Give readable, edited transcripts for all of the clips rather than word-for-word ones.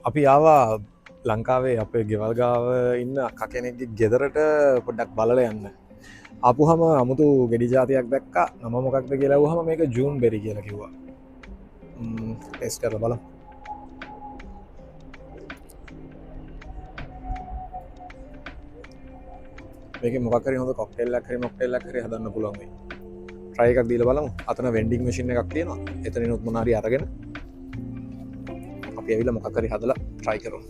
අපි ආවා ලංකාවේ අපේ ගෙවල් ගාව ඉන්න අක්කා කෙනෙක්ගේ ගෙදරට පොඩ්ඩක් බලල යන්න. ආපුහම අමුතු ගෙඩි ජාතියක් දැක්කා. නම මොකක්ද කියලා අහුවම මේක ජූන් බෙරි කියලා කිව්වා. ටෙස්ට් කරලා බලමු. මේකේ මොකක් හරි හොඳ කොක්ටේල් එකක් හරි මොක්ටේල් එකක් හරි හදන්න පුළුවන් වෙයි. try එකක් දීලා බලමු. අතන වෙන්ඩින් මැෂින් එකක් තියෙනවා. එතනිනුත් මොන හරි අරගෙන අපි ඇවිල්ලා මොකක් හරි හදලා try කරමු.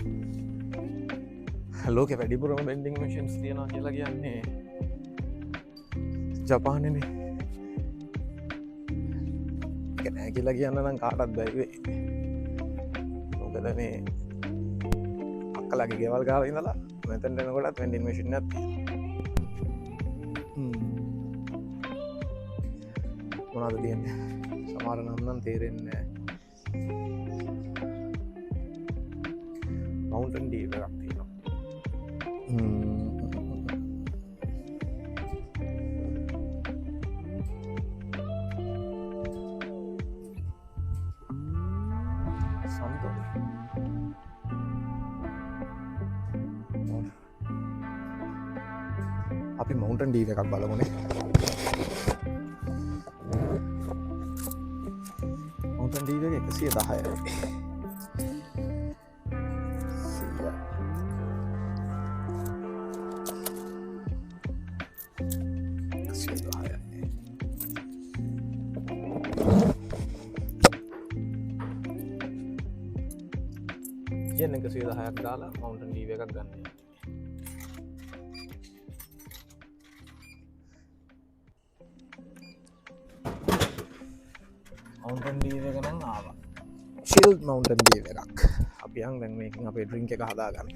ලෝකෙ වැඩිපුරම වෙන්ඩින් මැෂින්ස් තියෙනවා කියලා කියන්නේ ජපානනේ. ඒක නෑ කියලා කියන්න නම් කාටවත් බැරි වෙයි. මොකද මේ අක්කලාගේ ගෙවල් ගාව ඉඳලා මෙතනට එනකොටත් වෙන්ඩින් මැෂින් එකක් තියෙනවා. මොනවද තියෙන්නේ? සමහර නම් තේරෙන්නේ නෑ. මවුන්ටන් ඩීව් එකක් තියෙනවා. අපි මවුන්ටන් ඩීව් එකක් බලමුනේ. මවුන්ටන් ඩීව් එක 110යි. කියන 110ක් දාලා මවුන්ටන් ඩීව් එකක් ගන්න. මවුන්ටන් ඩීව් එක නම් ආවා. ෂීල්ඩ් මවුන්ටන් ඩීව් එකක්. අපි යන් දැන් මේකෙන් අපේ ඩ්‍රින්ක් එක හදාගන්න.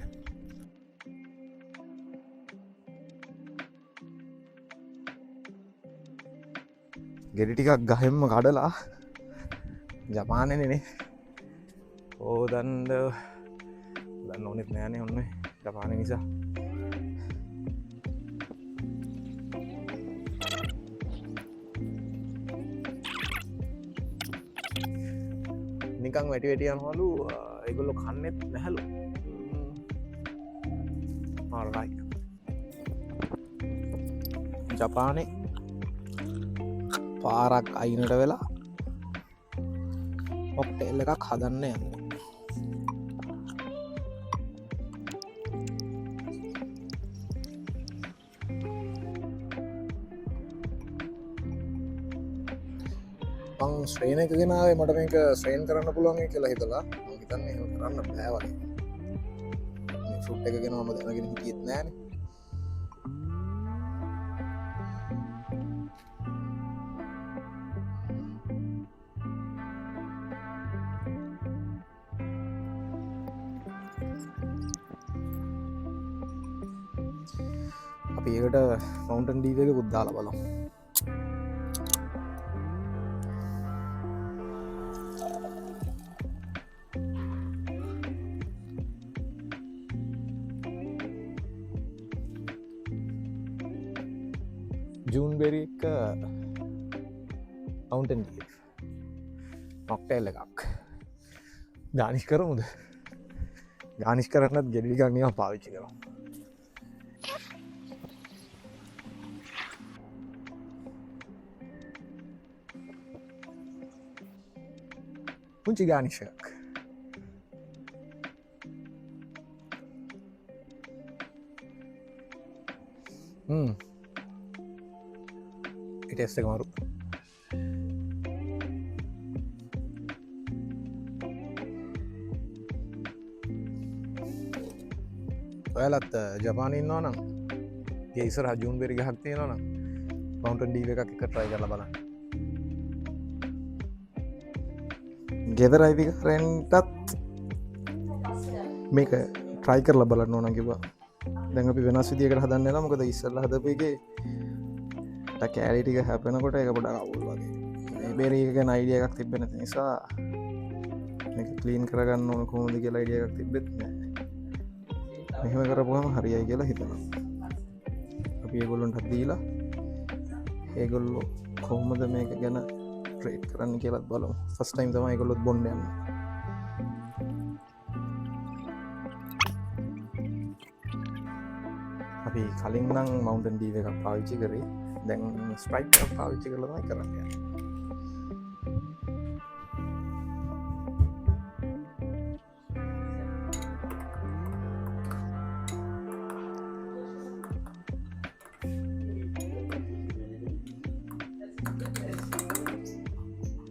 ගෙඩි ටිකක් ගහෙම්ම කඩලා ජපානයනේ ඕදන්ඩ දන්න ඕනෙත් නෑනේ ඔන්න ජපානය නිසා. නිකං වැටි වැටියන් හොලු ඒගොල්ලො කන්නෙත් නැහැලු. ආරයි ජපානෙ පාරක් අයිනට වෙලා ඔක්ටෙල් එකක් හදන්න යන්න. ස්්‍රේන එක ගෙනාවේ මට මේක ස්්‍රේන් කරන්න පුළුවන් කියලා හිතලා හිතන්න කරන්න බෑවගේ ෆුට් එක ගෙනවම දැනගෙන හිටියෙත් නෑන. අපි ඒකට මවුන්ටන් ඩීව් එක පුද්දාලා බලමු. ජූන් බෙරි එක මවුන්ටන් ඩීව් මොක්ටේල් එකක් ගානිෂ් කරමුද? ගානිෂ් කරන්නත් ගෙඩි ටිකක් නිකන් පාවිච්චි කරමු. පුංචි ගානිෂ් එකක්. ටෙස්ට් එක මාරු. ඔයාලත් ජපානයේ ඉන්නවා නම් ඒ ඉස්සරහ ජූන් බෙරි ගහක් තියෙනවා නම් මවුන්ටන් ඩීව් එකක් එක try කරලා බලන්න. ගෙදර අයිතිකාරයන්ටත් මේක try කරලා බලන්න ඕන කිව්වා. දැන් අපි වෙනස් විදියකට හදන්න යනවා. මොකද ඉස්සෙල්ලා හදපු එකේ කෑලි ටික හැපෙනකොට ඒක පොඩක් අවුල් වගේ. මේ බෙරි එක ගැන අයිඩියා එකක් තිබෙන්නේ නැති නිසා මේක ක්ලීන් කරගන්න ඕන කොහොමද කියලා අයිඩියා එකක් තිබෙත් නැහැ. මෙහෙම කරපුවම හරියයි කියලා හිතනවා. අපි ඒගොල්ලන්ට දීලා ඒගොල්ලෝ කොහොමද මේක ගැන ට්‍රේඩ් කරන්න කියලාත් බලමු. ෆස්ට් ටයිම් තමයි ඒගොල්ලොත් බොන්න යන්නේ. අපි කලින් නම් මවන්ටන් ඩීව එකක් පාවිච්චි කරේ දැන් ස්ප්‍රයිට් පාවිච්චි කරලමයි කරන්න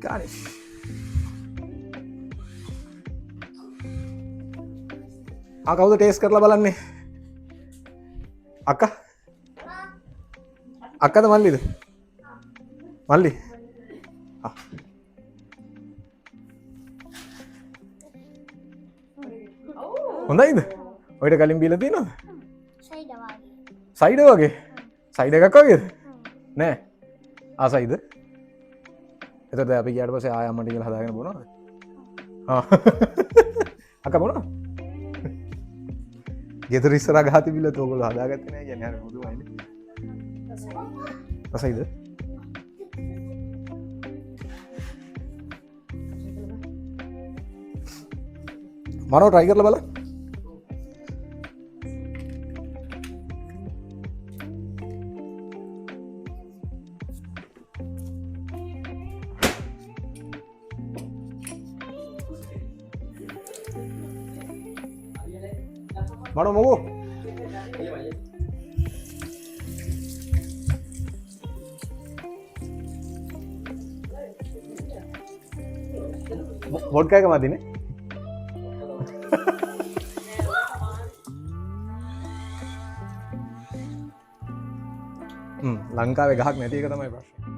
garnish කවුද ටේස් කරලා බලන්නේ අක්කද මල්ලිද මල්ලි හොඳයිද ඔයිට කලින් බීල තියනද සයිඩ වගේ සයිඩ එකක් වගේද නෑ ආසයිද එතට අපි ගට පස ආයමට කියල හදාගෙන බොනද අක බොන ගෙතර ඉස්සර ගහති පිල තෝකල හදාගත්තන ගැන මුදුවයින රසයිද මනෝ ට්‍රයි කරල බල මනෝ මොකෝ වොඩ්කා එක මතිනේ ලංකාවේ ගහක් නැති එක තමයි ප්‍රශ්නේ